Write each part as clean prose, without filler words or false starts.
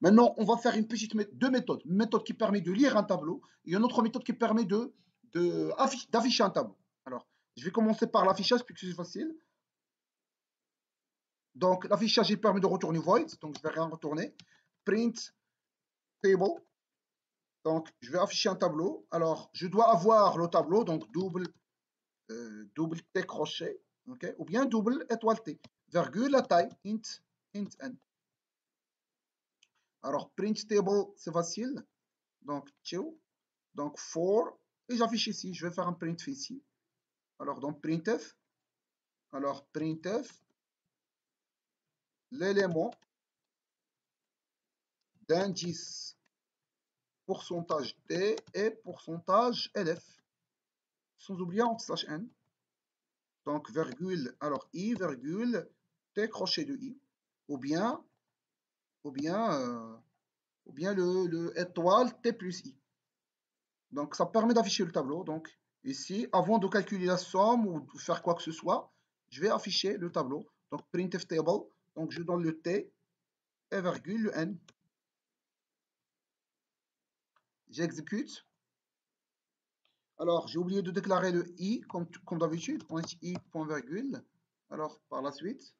Maintenant, on va faire deux méthodes. Une méthode qui permet de lire un tableau et une autre méthode qui permet d'afficher un tableau. Alors, je vais commencer par l'affichage puisque c'est facile. Donc, l'affichage, il permet de retourner void. Donc, je ne vais rien retourner. Print table. Donc, je vais afficher un tableau. Alors, je dois avoir le tableau. Donc, double T crochet. Okay, ou bien double étoile T. Virgule, la taille. Int n. Alors, print table, c'est facile. Donc, donc, for. Et j'affiche ici. Je vais faire un printf ici. Alors, donc, printf. Alors, printf. L'élément d'indice pourcentage T et pourcentage LF. Sans oublier entre slash n. Donc, virgule, alors I, virgule, T crochet de I. Ou bien le étoile T plus I. Donc, ça permet d'afficher le tableau. Donc, ici, avant de calculer la somme ou de faire quoi que ce soit, je vais afficher le tableau. Donc, printf table. Donc, je donne le T et virgule le N. J'exécute. Alors, j'ai oublié de déclarer le I, comme d'habitude. I, point virgule. Alors, par la suite.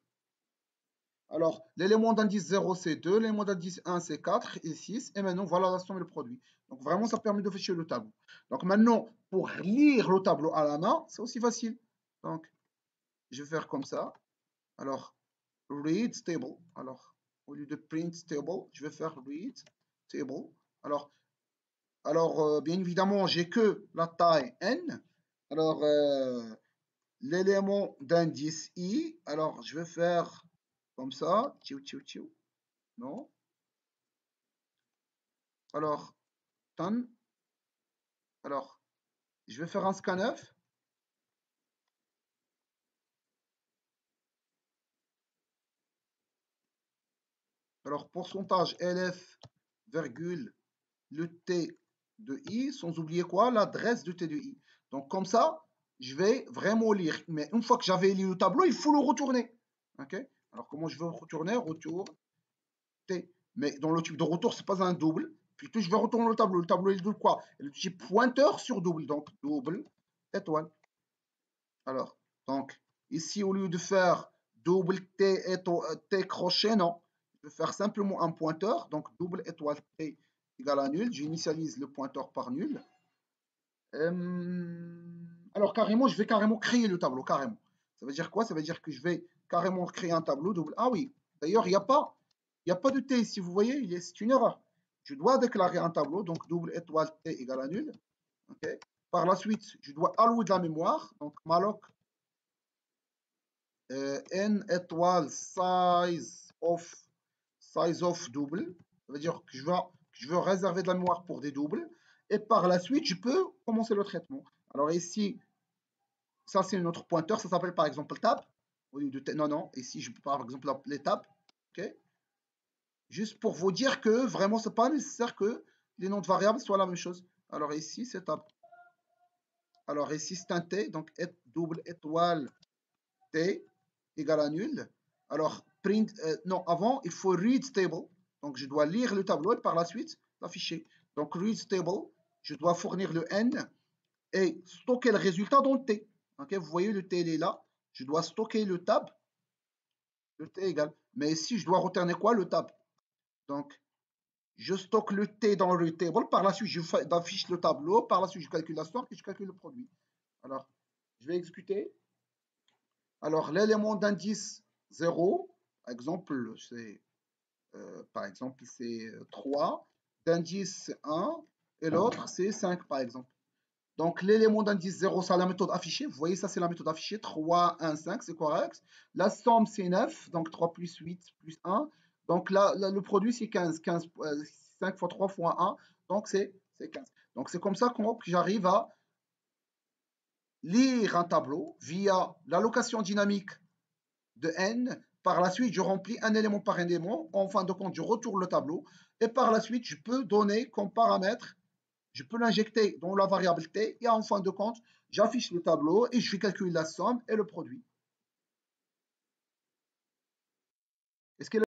Alors, l'élément d'indice 0, c'est 2. L'élément d'indice 1, c'est 4 et 6. Et maintenant, voilà la somme et le produit. Donc, vraiment, ça permet d'afficher le tableau. Donc, maintenant, pour lire le tableau à la main, c'est aussi facile. Donc, je vais faire comme ça. Alors, read table. Alors, au lieu de print table, je vais faire read table. Alors, bien évidemment, j'ai que la taille n. Alors, l'élément d'indice i. Alors, je vais faire comme ça. Non. Alors, ton. Alors, je vais faire un scanf. Alors, pourcentage LF, virgule, le T de I, sans oublier quoi? L'adresse de T de I. Donc, comme ça, je vais vraiment lire. Mais une fois que j'avais lu le tableau, il faut le retourner. OK? Alors, comment je veux retourner? Retour T. Mais dans le type de retour, ce n'est pas un double. Plutôt, je vais retourner le tableau. Le tableau, il dit quoi? Le type pointeur sur double. Donc, double, étoile. Alors, donc, ici, au lieu de faire double T, T crochet, non. Je vais faire simplement un pointeur. Donc, double étoile T égale à nul. J'initialise le pointeur par nul. Alors, carrément, je vais carrément créer le tableau, carrément. Ça veut dire quoi? Ça veut dire que je vais carrément créer un tableau double. Ah oui, d'ailleurs, il n'y a pas de T ici, vous voyez, c'est une erreur. Je dois déclarer un tableau, donc double étoile T égale à nul. Okay. Par la suite, je dois allouer de la mémoire, donc malloc n étoile size of double. Ça veut dire que je veux réserver de la mémoire pour des doubles. Et par la suite, je peux commencer le traitement. Alors ici, ça c'est notre pointeur, ça s'appelle par exemple tab. Au lieu de non, ici je peux par exemple l'appeler tab. Okay. Juste pour vous dire que vraiment, ce n'est pas nécessaire que les noms de variables soient la même chose. Alors ici, c'est tab. Alors ici, c'est un T, donc double étoile T égale à nul. Alors, print, non, avant, il faut read table. Donc, je dois lire le tableau et par la suite, l'afficher. Donc, read table, je dois fournir le N et stocker le résultat dans le T. Okay, vous voyez, le T, il est là. Je dois stocker le tab. Le T égale. Mais ici, je dois retourner quoi? Le tab. Donc, je stocke le T dans le table. Par la suite, j'affiche le tableau. Par la suite, je calcule la somme et je calcule le produit. Alors, je vais exécuter. Alors, l'élément d'indice 0, par exemple, c'est 3. D'indice 1 et l'autre, c'est 5, par exemple. Donc, l'élément d'indice 0, c'est la méthode affichée. Vous voyez, ça, c'est la méthode affichée. 3, 1, 5, c'est correct. La somme, c'est 9. Donc, 3 plus 8 plus 1. Donc, là, le produit, c'est 15. 5 fois 3 fois 1. Donc, c'est 15. Donc, c'est comme ça que j'arrive à lire un tableau via l'allocation dynamique de n. Par la suite, je remplis un élément par un élément. En fin de compte, je retourne le tableau. Et par la suite, je peux donner comme paramètre, je peux l'injecter dans la variable t. Et en fin de compte, j'affiche le tableau et je fais calculer la somme et le produit. Est-ce que